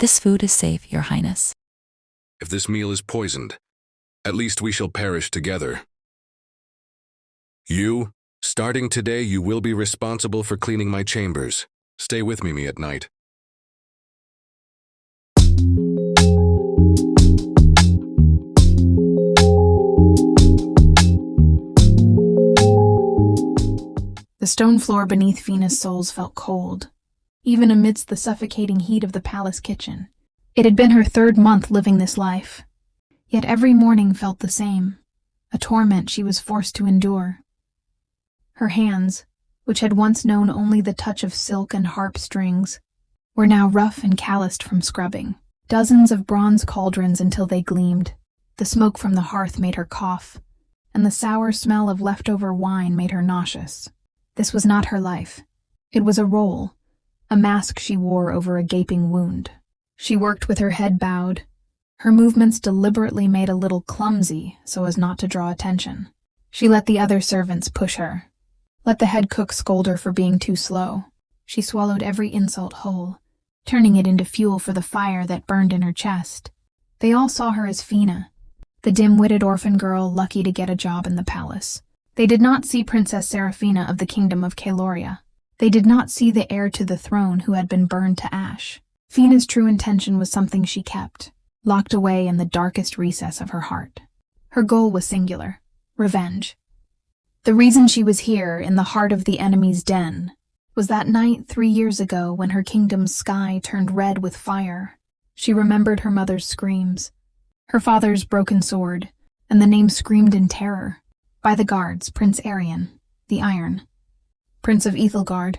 This food is safe, Your Highness. If this meal is poisoned, at least we shall perish together. You, starting today, you will be responsible for cleaning my chambers. Stay with me at night. The stone floor beneath Fina's soles felt cold, even amidst the suffocating heat of the palace kitchen. It had been her 3rd month living this life, yet every morning felt the same, a torment she was forced to endure. Her hands, which had once known only the touch of silk and harp strings, were now rough and calloused from scrubbing. Dozens of bronze cauldrons until they gleamed. The smoke from the hearth made her cough, and the sour smell of leftover wine made her nauseous. This was not her life. It was a role, a mask she wore over a gaping wound. She worked with her head bowed, her movements deliberately made a little clumsy so as not to draw attention. She let the other servants push her, let the head cook scold her for being too slow. She swallowed every insult whole, turning it into fuel for the fire that burned in her chest. They all saw her as Fina, the dim-witted orphan girl lucky to get a job in the palace. They did not see Princess Seraphina of the kingdom of Caloria. They did not see the heir to the throne who had been burned to ash. Fina's true intention was something she kept, locked away in the darkest recess of her heart. Her goal was singular: revenge. The reason she was here, in the heart of the enemy's den, was that night 3 years ago when her kingdom's sky turned red with fire. She remembered her mother's screams, her father's broken sword, and the name screamed in terror. By the guards, Prince Arion, the Iron, Prince of Ethelgard,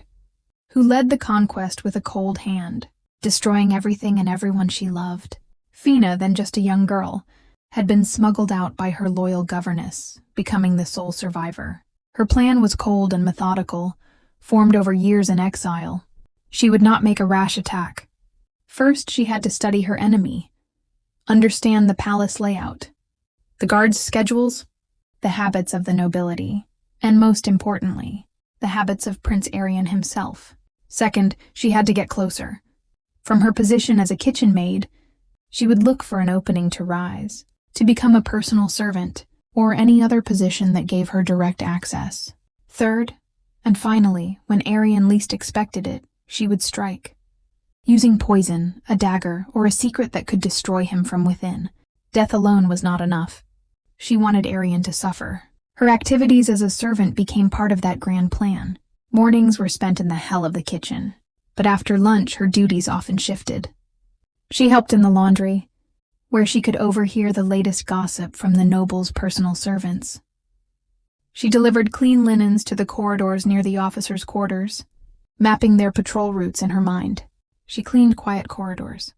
who led the conquest with a cold hand, destroying everything and everyone she loved. Fina, then just a young girl, had been smuggled out by her loyal governess, becoming the sole survivor. Her plan was cold and methodical, formed over years in exile. She would not make a rash attack. First, she had to study her enemy, understand the palace layout, the guards' schedules, the habits of the nobility, and most importantly, the habits of Prince Arion himself. Second, she had to get closer. From her position as a kitchen maid, she would look for an opening to rise, to become a personal servant, or any other position that gave her direct access. Third, and finally, when Arion least expected it, she would strike. Using poison, a dagger, or a secret that could destroy him from within. Death alone was not enough. She wanted Arion to suffer. Her activities as a servant became part of that grand plan. Mornings were spent in the hell of the kitchen, but after lunch her duties often shifted. She helped in the laundry, where she could overhear the latest gossip from the noble's personal servants. She delivered clean linens to the corridors near the officers' quarters, mapping their patrol routes in her mind. She cleaned quiet corridors,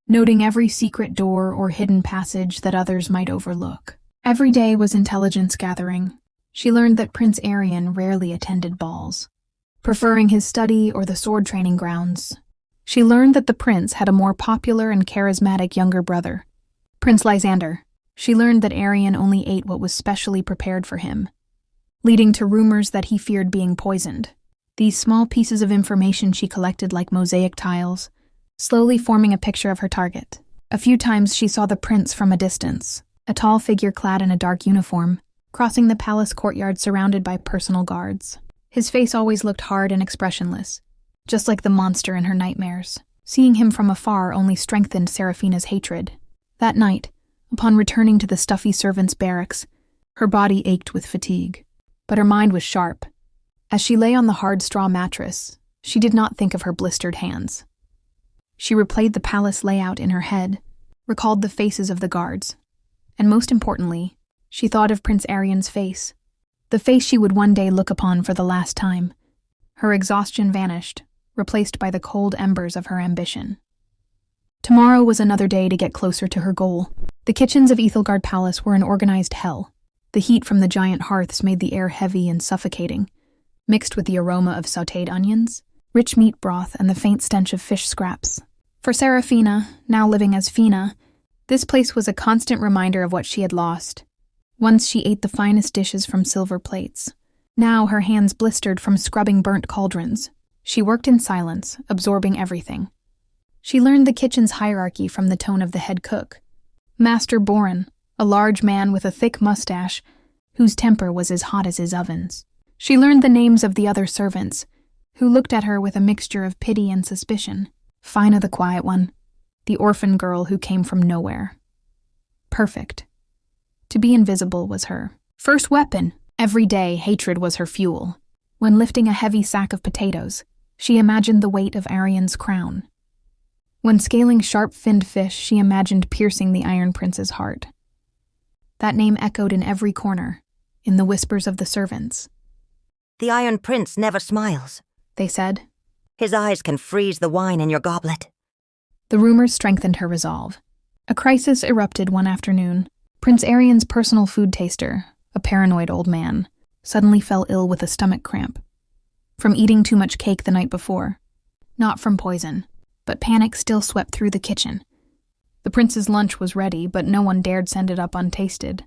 noting every secret door or hidden passage that others might overlook. Every day was intelligence gathering. She learned that Prince Arion rarely attended balls, preferring his study or the sword training grounds. She learned that the prince had a more popular and charismatic younger brother, Prince Lysander. She learned that Arion only ate what was specially prepared for him, leading to rumors that he feared being poisoned. These small pieces of information she collected like mosaic tiles, slowly forming a picture of her target. A few times she saw the prince from a distance, a tall figure clad in a dark uniform, crossing the palace courtyard surrounded by personal guards. His face always looked hard and expressionless, just like the monster in her nightmares. Seeing him from afar only strengthened Seraphina's hatred. That night, upon returning to the stuffy servants' barracks, her body ached with fatigue, but her mind was sharp. As she lay on the hard straw mattress, she did not think of her blistered hands. She replayed the palace layout in her head, recalled the faces of the guards, and most importantly, she thought of Prince Arion's face, the face she would one day look upon for the last time. Her exhaustion vanished, replaced by the cold embers of her ambition. Tomorrow was another day to get closer to her goal. The kitchens of Ethelgard Palace were an organized hell. The heat from the giant hearths made the air heavy and suffocating, mixed with the aroma of sautéed onions, rich meat broth, and the faint stench of fish scraps. For Seraphina, now living as Fina, this place was a constant reminder of what she had lost. Once she ate the finest dishes from silver plates. Now her hands blistered from scrubbing burnt cauldrons. She worked in silence, absorbing everything. She learned the kitchen's hierarchy from the tone of the head cook. Master Boren, a large man with a thick mustache, whose temper was as hot as his ovens. She learned the names of the other servants, who looked at her with a mixture of pity and suspicion. Fina the quiet one, the orphan girl who came from nowhere. Perfect. To be invisible was her first weapon. Every day, hatred was her fuel. When lifting a heavy sack of potatoes, she imagined the weight of Arion's crown. When scaling sharp-finned fish, she imagined piercing the Iron Prince's heart. That name echoed in every corner, in the whispers of the servants. "The Iron Prince never smiles," they said. "His eyes can freeze the wine in your goblet." The rumors strengthened her resolve. A crisis erupted one afternoon. Prince Arion's personal food taster, a paranoid old man, suddenly fell ill with a stomach cramp. From eating too much cake the night before. Not from poison, but panic still swept through the kitchen. The prince's lunch was ready, but no one dared send it up untasted.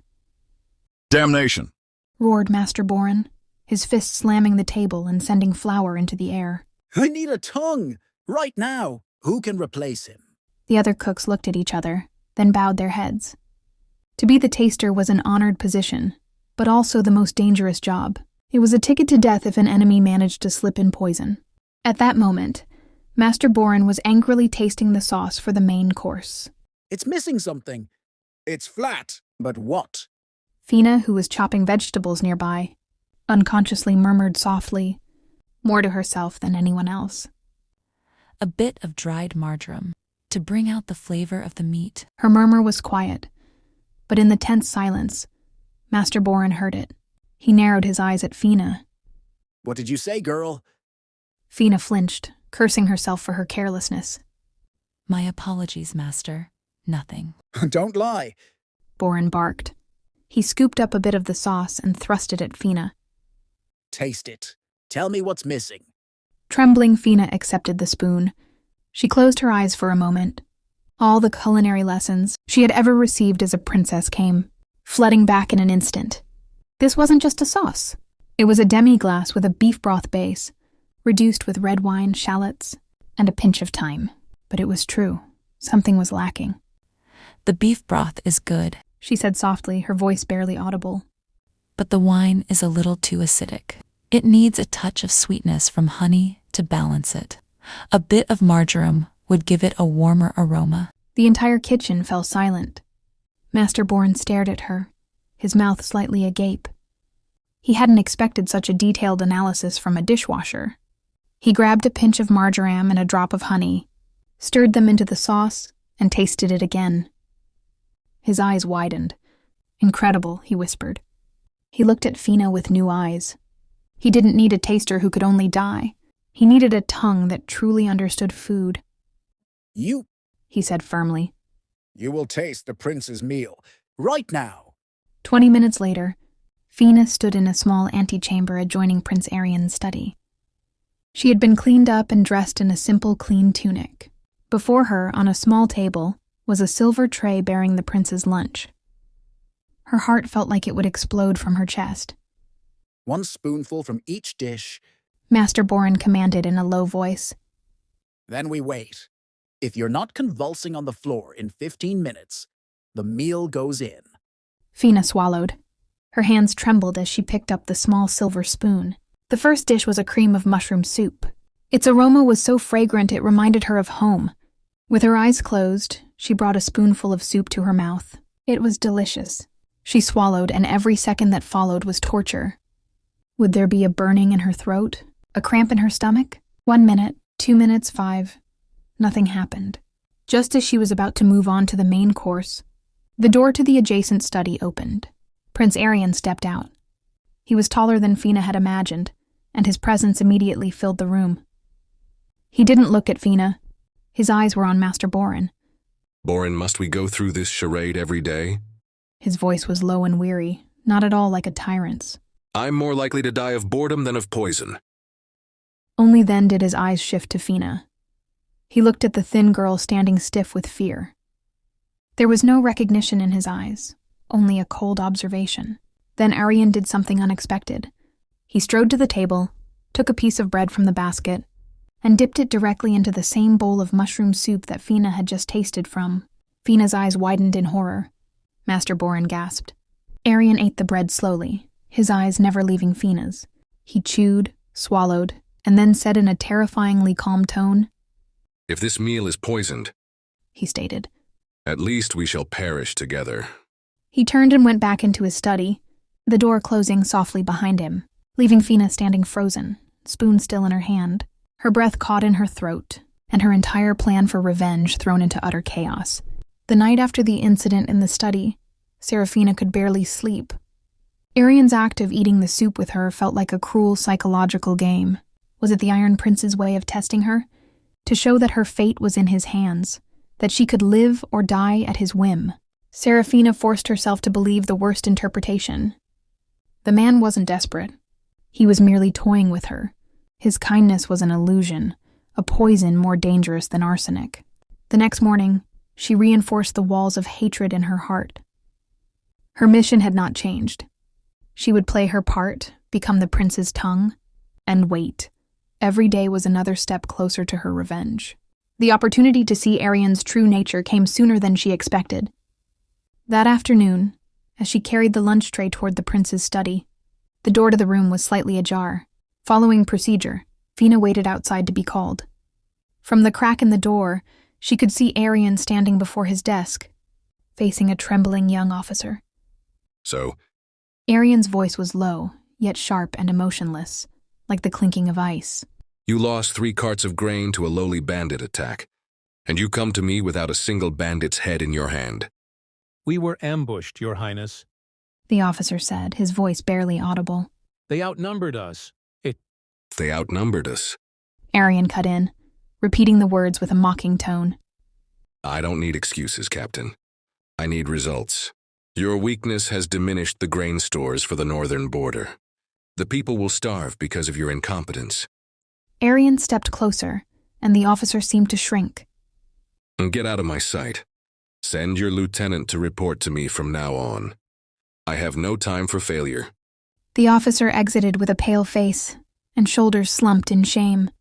"Damnation!" roared Master Boren, his fist slamming the table and sending flour into the air. "I need a tongue! Right now! Who can replace him?" The other cooks looked at each other, then bowed their heads. To be the taster was an honored position, but also the most dangerous job. It was a ticket to death if an enemy managed to slip in poison. At that moment, Master Boren was angrily tasting the sauce for the main course. "It's missing something. It's flat, but what?" Fina, who was chopping vegetables nearby, unconsciously murmured softly, more to herself than anyone else. A bit of dried marjoram to bring out the flavor of the meat. Her murmur was quiet, but in the tense silence, Master Boren heard it. He narrowed his eyes at Fina. "What did you say, girl?" Fina flinched, cursing herself for her carelessness. My apologies, Master. Nothing. "Don't lie." Boren barked. He scooped up a bit of the sauce and thrust it at Fina. "Taste it. Tell me what's missing." Trembling, Fina accepted the spoon. She closed her eyes for a moment. All the culinary lessons she had ever received as a princess came, flooding back in an instant. This wasn't just a sauce. It was a demi-glace with a beef broth base, reduced with red wine, shallots, and a pinch of thyme. But it was true. Something was lacking. The beef broth is good, She said softly, her voice barely audible. but the wine is a little too acidic. It needs a touch of sweetness from honey to balance it. A bit of marjoram would give it a warmer aroma. The entire kitchen fell silent. Master Boren stared at her, his mouth slightly agape. He hadn't expected such a detailed analysis from a dishwasher. He grabbed a pinch of marjoram and a drop of honey, stirred them into the sauce, and tasted it again. His eyes widened. "Incredible," he whispered. He looked at Fina with new eyes. He didn't need a taster who could only die. He needed a tongue that truly understood food. You He said firmly. will taste the prince's meal. Right now." 20 minutes later, Fina stood in a small antechamber adjoining Prince Arion's study. She had been cleaned up and dressed in a simple, clean tunic. Before her, on a small table, was a silver tray bearing the prince's lunch. Her heart felt like it would explode from her chest. "One spoonful from each dish, Master Boren commanded in a low voice. then we wait. If you're not convulsing on the floor in 15 minutes, the meal goes in." Fina swallowed. Her hands trembled as she picked up the small silver spoon. The first dish was a cream of mushroom soup. Its aroma was so fragrant it reminded her of home. With her eyes closed, she brought a spoonful of soup to her mouth. It was delicious. She swallowed, and every second that followed was torture. Would there be a burning in her throat? A cramp in her stomach? 1 minute, 2 minutes, 5. Nothing happened. Just as she was about to move on to the main course, the door to the adjacent study opened. Prince Arion stepped out. He was taller than Fina had imagined, and his presence immediately filled the room. He didn't look at Fina. His eyes were on Master Boren. Boren, must we go through this charade every day? His voice was low and weary, not at all like a tyrant's. I'm more likely to die of boredom than of poison. Only then did his eyes shift to Fina. He looked at the thin girl standing stiff with fear. There was no recognition in his eyes, only a cold observation. Then Arion did something unexpected. He strode to the table, took a piece of bread from the basket, and dipped it directly into the same bowl of mushroom soup that Fina had just tasted from. Fina's eyes widened in horror. Master Boren gasped. Arion ate the bread slowly, his eyes never leaving Fina's. He chewed, swallowed, and then said in a terrifyingly calm tone, "If this meal is poisoned," he stated, "at least we shall perish together." He turned and went back into his study, the door closing softly behind him, leaving Fina standing frozen, spoon still in her hand, her breath caught in her throat, and her entire plan for revenge thrown into utter chaos. The night after the incident in the study, Seraphina could barely sleep. Arion's act of eating the soup with her felt like a cruel psychological game. Was it the Iron Prince's way of testing her? To show that her fate was in his hands, that she could live or die at his whim. Seraphina forced herself to believe the worst interpretation. The man wasn't desperate. He was merely toying with her. His kindness was an illusion, a poison more dangerous than arsenic. The next morning, she reinforced the walls of hatred in her heart. Her mission had not changed. She would play her part, become the prince's tongue, and wait. Every day was another step closer to her revenge. The opportunity to see Arion's true nature came sooner than she expected. That afternoon, as she carried the lunch tray toward the prince's study, the door to the room was slightly ajar. Following procedure, Fina waited outside to be called. From the crack in the door, she could see Arion standing before his desk, facing a trembling young officer. "So?" Arion's voice was low, yet sharp and emotionless, like the clinking of ice. "You lost 3 carts of grain to a lowly bandit attack, and you come to me without a single bandit's head in your hand." "We were ambushed, Your Highness," the officer said, his voice barely audible. "They outnumbered us. "They outnumbered us." Arion cut in, repeating the words with a mocking tone. "I don't need excuses, Captain. I need results. Your weakness has diminished the grain stores for the northern border. The people will starve because of your incompetence." Arion stepped closer, and the officer seemed to shrink. "Get out of my sight. Send your lieutenant to report to me from now on. I have no time for failure." The officer exited with a pale face and shoulders slumped in shame.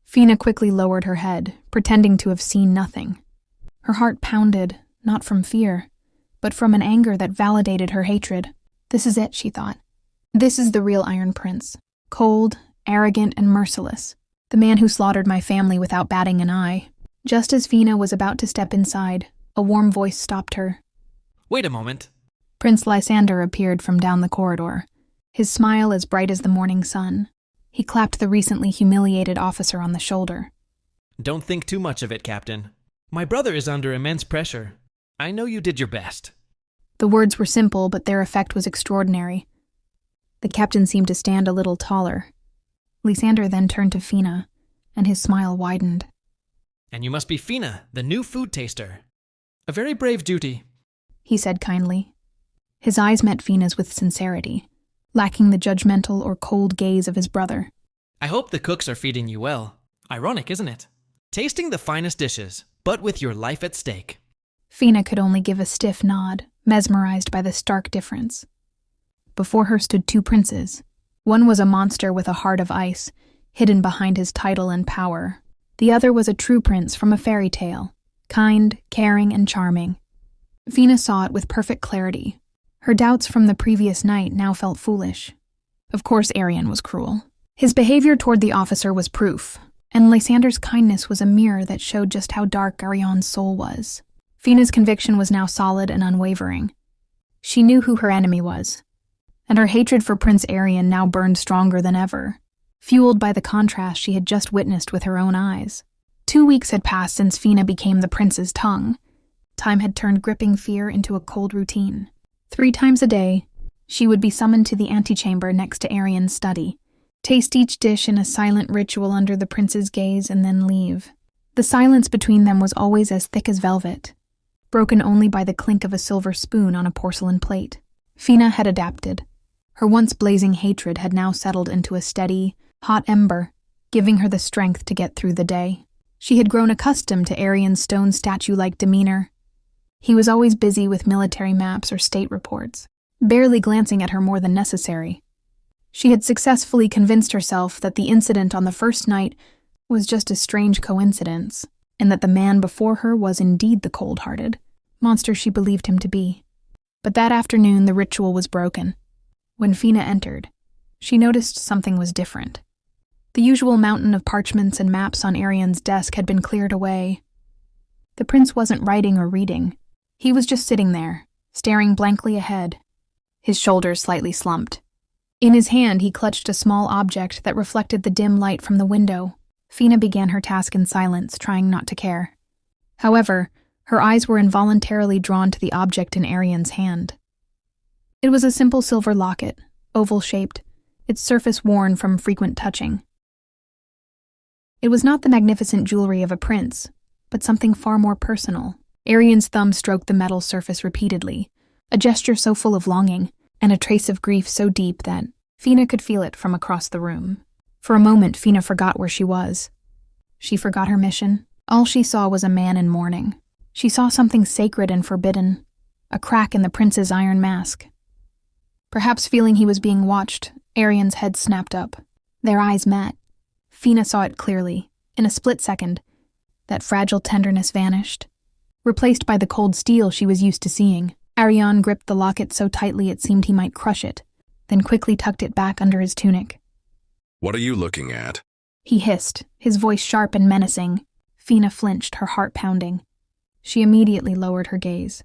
Fina quickly lowered her head, pretending to have seen nothing. Her heart pounded, not from fear, but from an anger that validated her hatred. This is it, she thought. This is the real Iron Prince. Cold, arrogant, and merciless. The man who slaughtered my family without batting an eye. Just as Fina was about to step inside, a warm voice stopped her. "Wait a moment." Prince Lysander appeared from down the corridor, his smile as bright as the morning sun. He clapped the recently humiliated officer on the shoulder. "Don't think too much of it, Captain. My brother is under immense pressure. I know you did your best." The words were simple, but their effect was extraordinary. The captain seemed to stand a little taller. Lysander then turned to Fina, and his smile widened. "And you must be Fina, the new food taster. A very brave duty," he said kindly. His eyes met Fina's with sincerity, lacking the judgmental or cold gaze of his brother. "I hope the cooks are feeding you well. Ironic, isn't it? Tasting the finest dishes, but with your life at stake." Fina could only give a stiff nod, mesmerized by the stark difference. Before her stood 2 princes. One was a monster with a heart of ice, hidden behind his title and power. The other was a true prince from a fairy tale, kind, caring, and charming. Fina saw it with perfect clarity. Her doubts from the previous night now felt foolish. Of course Arion was cruel. His behavior toward the officer was proof, and Lysander's kindness was a mirror that showed just how dark Arion's soul was. Fina's conviction was now solid and unwavering. She knew who her enemy was, and her hatred for Prince Arion now burned stronger than ever, fueled by the contrast she had just witnessed with her own eyes. 2 weeks had passed since Fina became the prince's tongue. Time had turned gripping fear into a cold routine. 3 times a day, she would be summoned to the antechamber next to Arion's study, taste each dish in a silent ritual under the prince's gaze, and then leave. The silence between them was always as thick as velvet, broken only by the clink of a silver spoon on a porcelain plate. Fina had adapted. Her once blazing hatred had now settled into a steady, hot ember, giving her the strength to get through the day. She had grown accustomed to Arion's stone statue-like demeanor. He was always busy with military maps or state reports, barely glancing at her more than necessary. She had successfully convinced herself that the incident on the first night was just a strange coincidence, and that the man before her was indeed the cold-hearted monster she believed him to be. But that afternoon the ritual was broken. When Fina entered, she noticed something was different. The usual mountain of parchments and maps on Arion's desk had been cleared away. The prince wasn't writing or reading. He was just sitting there, staring blankly ahead, his shoulders slightly slumped. In his hand he clutched a small object that reflected the dim light from the window. Fina began her task in silence, trying not to care. However, her eyes were involuntarily drawn to the object in Arion's hand. It was a simple silver locket, oval-shaped, its surface worn from frequent touching. It was not the magnificent jewelry of a prince, but something far more personal. Arion's thumb stroked the metal surface repeatedly, a gesture so full of longing, and a trace of grief so deep that Fina could feel it from across the room. For a moment, Fina forgot where she was. She forgot her mission. All she saw was a man in mourning. She saw something sacred and forbidden, a crack in the prince's iron mask. Perhaps feeling he was being watched, Arion's head snapped up. Their eyes met. Fina saw it clearly. In a split second, that fragile tenderness vanished, replaced by the cold steel she was used to seeing. Arion gripped the locket so tightly it seemed he might crush it, then quickly tucked it back under his tunic. What are you looking at? He hissed, his voice sharp and menacing. Fina flinched, her heart pounding. She immediately lowered her gaze.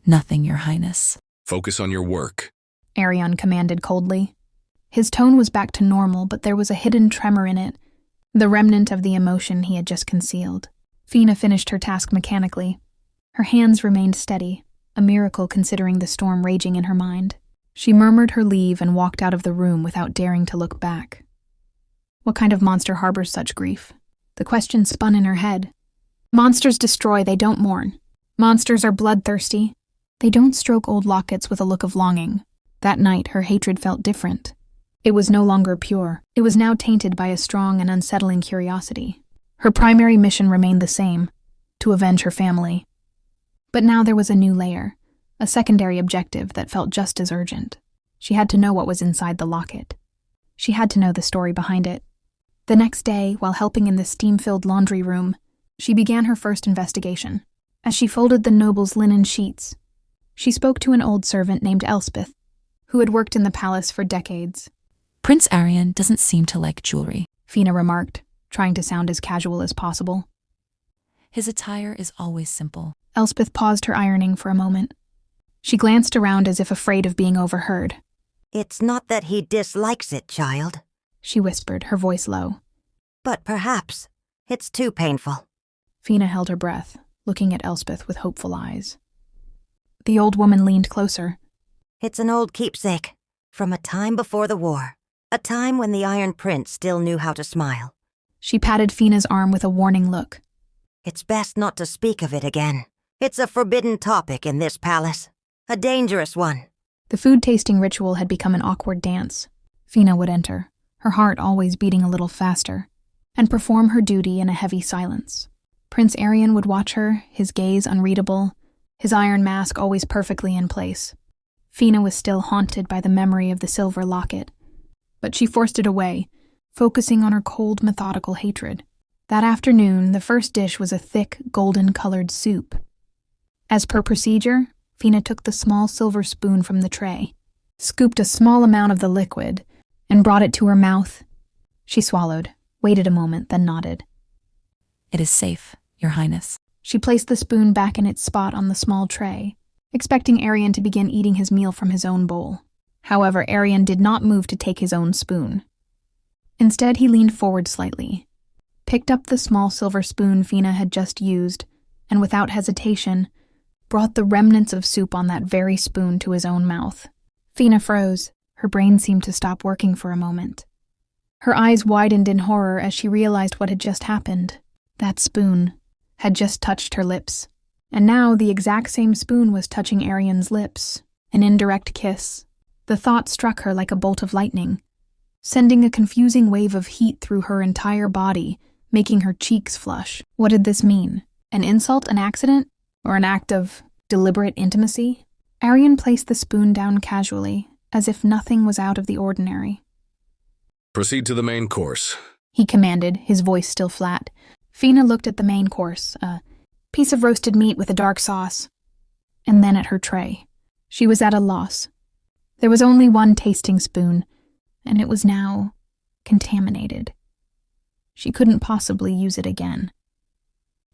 Nothing, Your Highness. Focus on your work. Arion commanded coldly. His tone was back to normal, but there was a hidden tremor in it, the remnant of the emotion he had just concealed. Fina finished her task mechanically. Her hands remained steady, a miracle considering the storm raging in her mind. She murmured her leave and walked out of the room without daring to look back. What kind of monster harbors such grief? The question spun in her head. Monsters destroy, they don't mourn. Monsters are bloodthirsty. They don't stroke old lockets with a look of longing. That night, her hatred felt different. It was no longer pure. It was now tainted by a strong and unsettling curiosity. Her primary mission remained the same, to avenge her family. But now there was a new layer, a secondary objective that felt just as urgent. She had to know what was inside the locket. She had to know the story behind it. The next day, while helping in the steam-filled laundry room, she began her first investigation. As she folded the noble's linen sheets, she spoke to an old servant named Elspeth, who had worked in the palace for decades. Prince Arion doesn't seem to like jewelry. Fina remarked, trying to sound as casual as possible. His attire is always simple. Elspeth paused her ironing for a moment. She glanced around as if afraid of being overheard. It's not that he dislikes it, child, she whispered, her voice low. but perhaps it's too painful. Fina held her breath, looking at Elspeth with hopeful eyes. The old woman leaned closer. It's an old keepsake, from a time before the war, a time when the Iron Prince still knew how to smile. She patted Fina's arm with a warning look. It's best not to speak of it again. It's a forbidden topic in this palace, a dangerous one. The food-tasting ritual had become an awkward dance. Fina would enter, her heart always beating a little faster, and perform her duty in a heavy silence. Prince Arion would watch her, his gaze unreadable, his iron mask always perfectly in place. Fina was still haunted by the memory of the silver locket, but she forced it away, focusing on her cold, methodical hatred. That afternoon, the first dish was a thick, golden-colored soup. As per procedure, Fina took the small silver spoon from the tray, scooped a small amount of the liquid, and brought it to her mouth. She swallowed, waited a moment, then nodded. It is safe, Your Highness. She placed the spoon back in its spot on the small tray, expecting Arion to begin eating his meal from his own bowl. However, Arion did not move to take his own spoon. Instead, he leaned forward slightly, picked up the small silver spoon Fina had just used, and without hesitation, brought the remnants of soup on that very spoon to his own mouth. Fina froze. Her brain seemed to stop working for a moment. Her eyes widened in horror as she realized what had just happened. That spoon had just touched her lips, and now the exact same spoon was touching Arion's lips, an indirect kiss. The thought struck her like a bolt of lightning, sending a confusing wave of heat through her entire body, making her cheeks flush. What did this mean? An insult, an accident, or an act of deliberate intimacy? Arion placed the spoon down casually, as if nothing was out of the ordinary. Proceed to the main course. he commanded, his voice still flat. Fina looked at the main course, a piece of roasted meat with a dark sauce, and then at her tray. She was at a loss. There was only one tasting spoon, and it was now contaminated. She couldn't possibly use it again.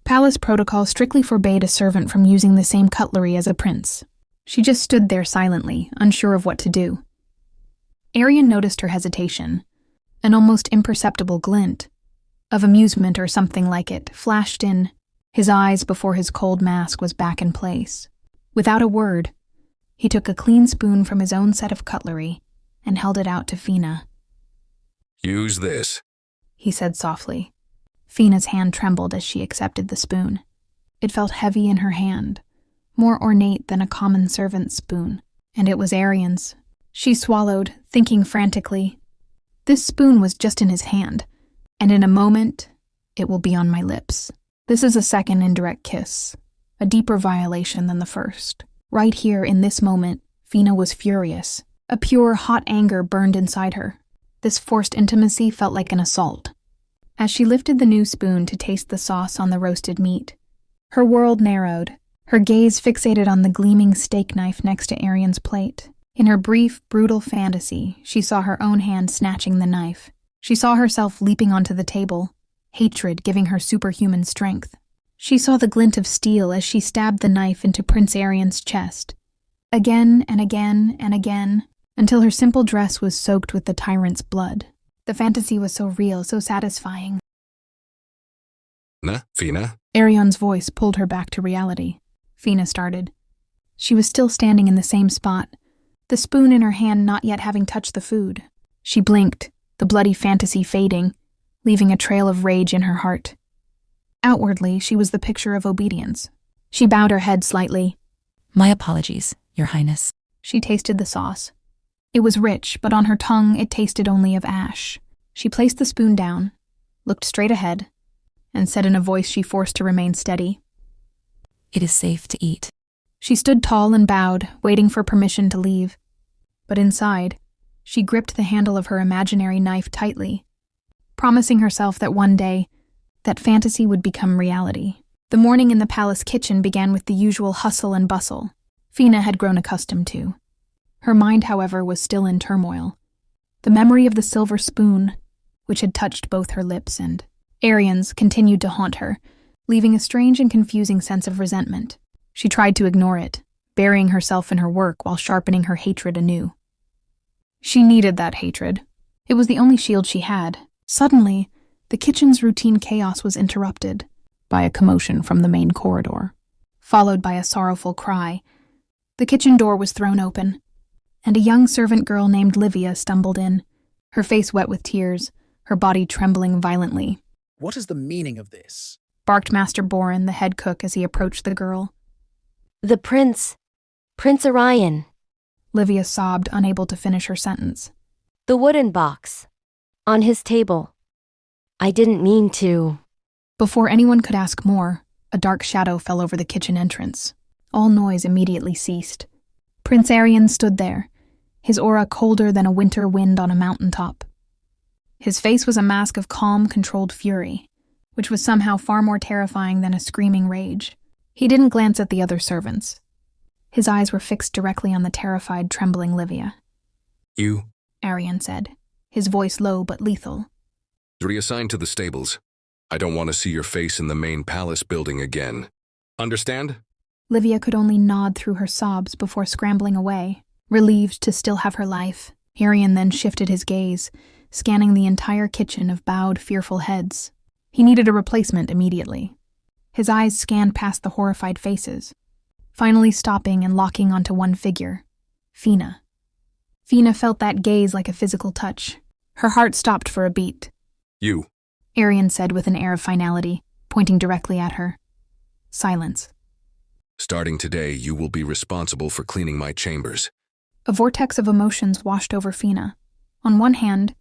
Palace protocol strictly forbade a servant from using the same cutlery as a prince. She just stood there silently, unsure of what to do. Arion noticed her hesitation. An almost imperceptible glint of amusement or something like it flashed in his eyes before his cold mask was back in place. Without a word, he took a clean spoon from his own set of cutlery and held it out to Fina. Use this, he said softly. Fina's hand trembled as she accepted the spoon. It felt heavy in her hand, more ornate than a common servant's spoon, and it was Arion's. She swallowed, thinking frantically. This spoon was just in his hand, and in a moment, it will be on my lips. This is a second indirect kiss, a deeper violation than the first. Right here, in this moment, Fina was furious. A pure, hot anger burned inside her. This forced intimacy felt like an assault. As she lifted the new spoon to taste the sauce on the roasted meat, her world narrowed, her gaze fixated on the gleaming steak knife next to Arion's plate. In her brief, brutal fantasy, she saw her own hand snatching the knife. She saw herself leaping onto the table, hatred giving her superhuman strength. She saw the glint of steel as she stabbed the knife into Prince Arion's chest. Again and again and again, until her simple dress was soaked with the tyrant's blood. The fantasy was so real, so satisfying. Fina? Arion's voice pulled her back to reality. Fina started. She was still standing in the same spot, the spoon in her hand not yet having touched the food. She blinked, the bloody fantasy fading, leaving a trail of rage in her heart. Outwardly, she was the picture of obedience. She bowed her head slightly. My apologies, Your Highness. She tasted the sauce. It was rich, but on her tongue it tasted only of ash. She placed the spoon down, looked straight ahead, and said in a voice she forced to remain steady, It is safe to eat. She stood tall and bowed, waiting for permission to leave. But inside, she gripped the handle of her imaginary knife tightly, promising herself that one day, that fantasy would become reality. The morning in the palace kitchen began with the usual hustle and bustle Fina had grown accustomed to. Her mind, however, was still in turmoil. The memory of the silver spoon, which had touched both her lips, and Arion's continued to haunt her, leaving a strange and confusing sense of resentment. She tried to ignore it, burying herself in her work while sharpening her hatred anew. She needed that hatred. It was the only shield she had. Suddenly, the kitchen's routine chaos was interrupted by a commotion from the main corridor, followed by a sorrowful cry. The kitchen door was thrown open, and a young servant girl named Livia stumbled in, her face wet with tears, her body trembling violently. What is the meaning of this? Barked Master Boren, the head cook, as he approached the girl. The Prince Arion. Livia sobbed, unable to finish her sentence. The wooden box. On his table. I didn't mean to. Before anyone could ask more, a dark shadow fell over the kitchen entrance. All noise immediately ceased. Prince Arion stood there, his aura colder than a winter wind on a mountaintop. His face was a mask of calm, controlled fury, which was somehow far more terrifying than a screaming rage. He didn't glance at the other servants. His eyes were fixed directly on the terrified, trembling Livia. You? Arion said, his voice low but lethal. Reassigned to the stables. I don't want to see your face in the main palace building again. Understand? Livia could only nod through her sobs before scrambling away, relieved to still have her life. Arion then shifted his gaze, scanning the entire kitchen of bowed, fearful heads. He needed a replacement immediately. His eyes scanned past the horrified faces, finally stopping and locking onto one figure, Fina. Fina felt that gaze like a physical touch. Her heart stopped for a beat. You. Arion said with an air of finality, pointing directly at her. Silence. Starting today, you will be responsible for cleaning my chambers. A vortex of emotions washed over Fina. On one hand,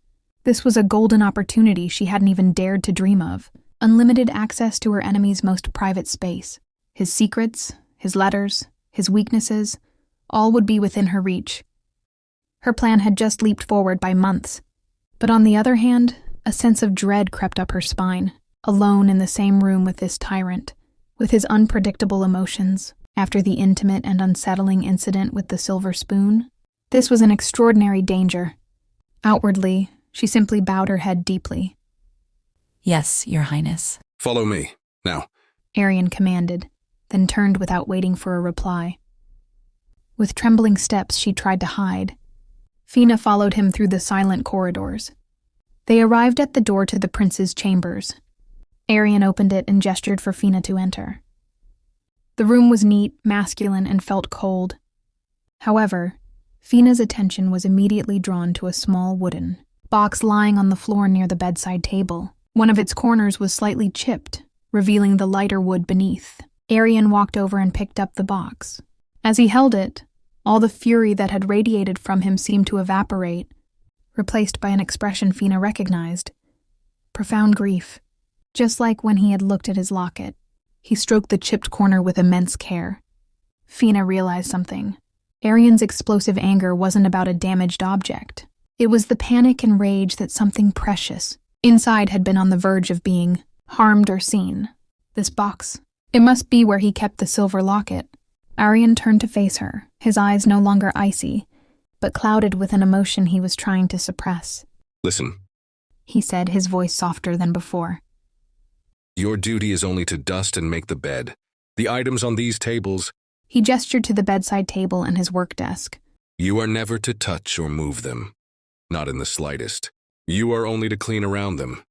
this was a golden opportunity she hadn't even dared to dream of. Unlimited access to her enemy's most private space. His secrets, his letters, his weaknesses, all would be within her reach. Her plan had just leaped forward by months. But on the other hand, A sense of dread crept up her spine, alone in the same room with this tyrant, with his unpredictable emotions, after the intimate and unsettling incident with the silver spoon. This was an extraordinary danger. Outwardly, she simply bowed her head deeply. Yes, Your Highness. Follow me, now. Arion commanded, then turned without waiting for a reply. With trembling steps, she tried to hide. Fina followed him through the silent corridors. They arrived at the door to the prince's chambers. Arion opened it and gestured for Fina to enter. The room was neat, masculine, and felt cold. However, Fina's attention was immediately drawn to a small wooden box lying on the floor near the bedside table. One of its corners was slightly chipped, revealing the lighter wood beneath. Arion walked over and picked up the box. As he held it, all the fury that had radiated from him seemed to evaporate, replaced by an expression Fina recognized. Profound grief. Just like when he had looked at his locket. He stroked the chipped corner with immense care. Fina realized something. Arion's explosive anger wasn't about a damaged object. It was the panic and rage that something precious inside had been on the verge of being harmed or seen. This box. It must be where he kept the silver locket. Arion turned to face her, his eyes no longer icy, but clouded with an emotion he was trying to suppress. Listen, he said, his voice softer than before. Your duty is only to dust and make the bed. The items on these tables... He gestured to the bedside table and his work desk. You are never to touch or move them. Not in the slightest. You are only to clean around them.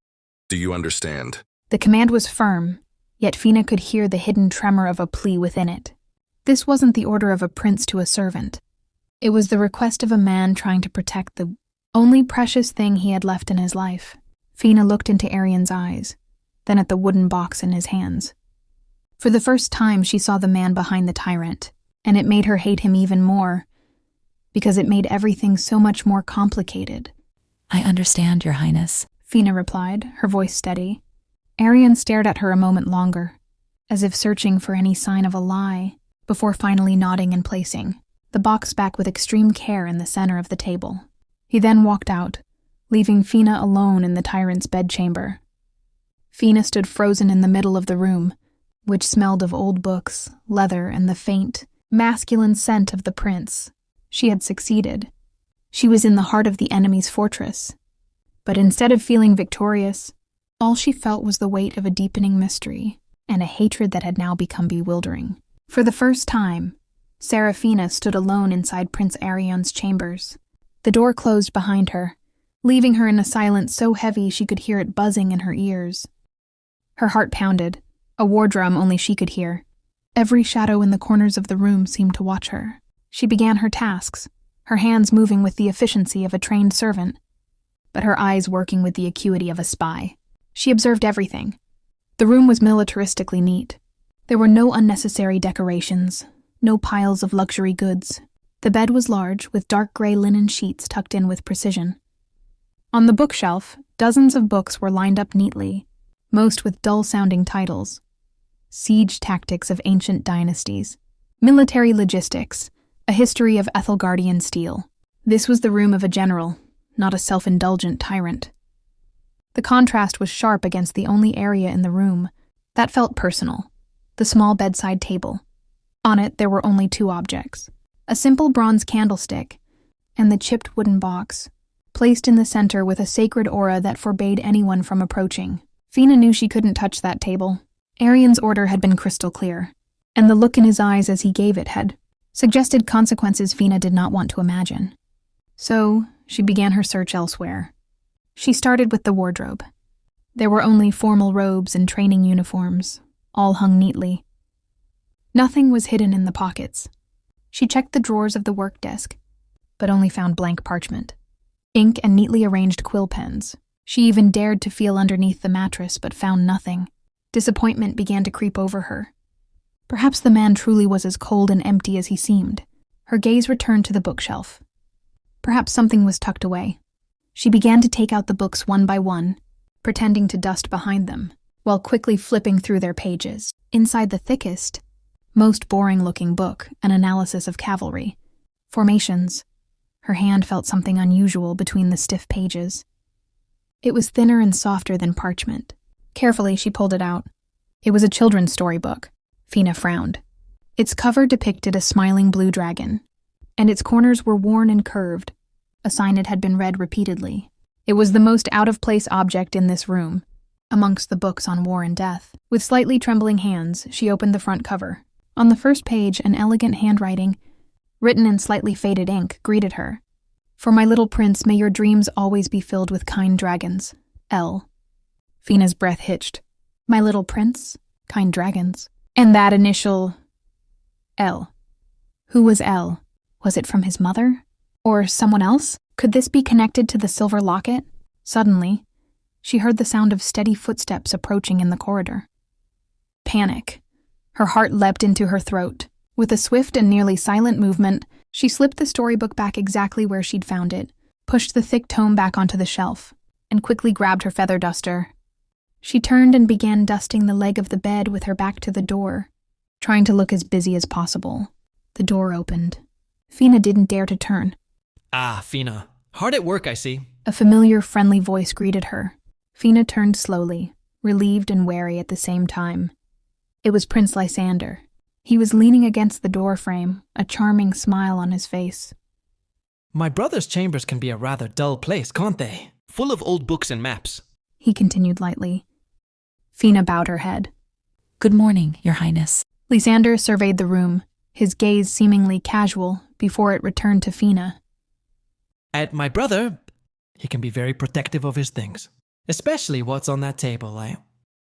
Do you understand? The command was firm, yet Fina could hear the hidden tremor of a plea within it. This wasn't the order of a prince to a servant. It was the request of a man trying to protect the only precious thing he had left in his life. Fina looked into Arion's eyes, then at the wooden box in his hands. For the first time, she saw the man behind the tyrant, and it made her hate him even more, because it made everything so much more complicated. I understand, Your Highness, Fina replied, her voice steady. Arion stared at her a moment longer, as if searching for any sign of a lie, before finally nodding and placing the box back with extreme care in the center of the table. He then walked out, leaving Fina alone in the tyrant's bedchamber. Fina stood frozen in the middle of the room, which smelled of old books, leather, and the faint, masculine scent of the prince. She had succeeded. She was in the heart of the enemy's fortress. But instead of feeling victorious, all she felt was the weight of a deepening mystery and a hatred that had now become bewildering. For the first time, Seraphina stood alone inside Prince Arion's chambers. The door closed behind her, leaving her in a silence so heavy she could hear it buzzing in her ears. Her heart pounded, a war drum only she could hear. Every shadow in the corners of the room seemed to watch her. She began her tasks, her hands moving with the efficiency of a trained servant, but her eyes working with the acuity of a spy. She observed everything. The room was militaristically neat. There were no unnecessary decorations, no piles of luxury goods. The bed was large, with dark gray linen sheets tucked in with precision. On the bookshelf, dozens of books were lined up neatly, most with dull-sounding titles. Siege tactics of ancient dynasties, military logistics, a history of Ethelgardian steel. This was the room of a general, not a self-indulgent tyrant. The contrast was sharp against the only area in the room that felt personal, the small bedside table. On it there were only two objects, a simple bronze candlestick and the chipped wooden box, placed in the center with a sacred aura that forbade anyone from approaching. Fina knew she couldn't touch that table. Arion's order had been crystal clear, and the look in his eyes as he gave it had suggested consequences Fina did not want to imagine. So, she began her search elsewhere. She started with the wardrobe. There were only formal robes and training uniforms, all hung neatly. Nothing was hidden in the pockets. She checked the drawers of the work desk, but only found blank parchment, ink and neatly arranged quill pens. She even dared to feel underneath the mattress, but found nothing. Disappointment began to creep over her. Perhaps the man truly was as cold and empty as he seemed. Her gaze returned to the bookshelf. Perhaps something was tucked away. She began to take out the books one by one, pretending to dust behind them, while quickly flipping through their pages. Inside the thickest, most boring-looking book, an analysis of cavalry. Formations. Her hand felt something unusual between the stiff pages. It was thinner and softer than parchment. Carefully, she pulled it out. It was a children's storybook. Fina frowned. Its cover depicted a smiling blue dragon, and its corners were worn and curved, a sign it had been read repeatedly. It was the most out-of-place object in this room, amongst the books on war and death. With slightly trembling hands, she opened the front cover. On the first page, an elegant handwriting, written in slightly faded ink, greeted her. "For my little prince, may your dreams always be filled with kind dragons. L." Fina's breath hitched. My little prince? Kind dragons. And that initial... L. Who was L? Was it from his mother? Or someone else? Could this be connected to the silver locket? Suddenly, she heard the sound of steady footsteps approaching in the corridor. Panic. Her heart leapt into her throat. With a swift and nearly silent movement, she slipped the storybook back exactly where she'd found it, pushed the thick tome back onto the shelf, and quickly grabbed her feather duster. She turned and began dusting the leg of the bed with her back to the door, trying to look as busy as possible. The door opened. Fina didn't dare to turn. Ah, Fina. Hard at work, I see. A familiar, friendly voice greeted her. Fina turned slowly, relieved and wary at the same time. It was Prince Lysander. He was leaning against the door frame, a charming smile on his face. My brother's chambers can be a rather dull place, can't they? Full of old books and maps. He continued lightly. Fina bowed her head. Good morning, Your Highness. Lysander surveyed the room, his gaze seemingly casual before it returned to Fina. At my brother, he can be very protective of his things. Especially what's on that table,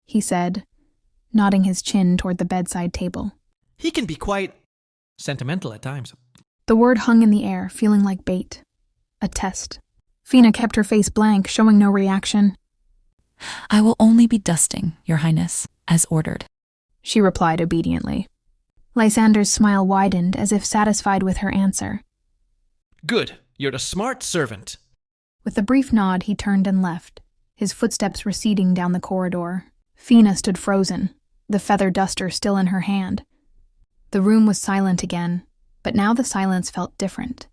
he said, nodding his chin toward the bedside table. He can be quite sentimental at times. The word hung in the air, feeling like bait. A test. Fina kept her face blank, showing no reaction. I will only be dusting, Your Highness, as ordered, she replied obediently. Lysander's smile widened as if satisfied with her answer. Good. You're the smart servant. With a brief nod, he turned and left, his footsteps receding down the corridor. Fina stood frozen, the feather duster still in her hand. The room was silent again, but now the silence felt different.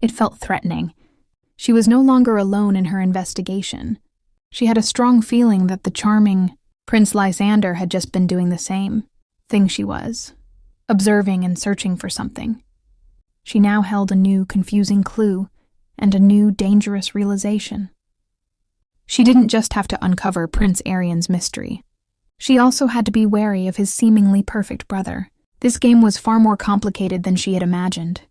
It felt threatening. She was no longer alone in her investigation. She had a strong feeling that the charming Prince Lysander had just been doing the same thing she was, observing and searching for something. She now held a new, confusing clue and a new, dangerous realization. She didn't just have to uncover Prince Arion's mystery. She also had to be wary of his seemingly perfect brother. This game was far more complicated than she had imagined.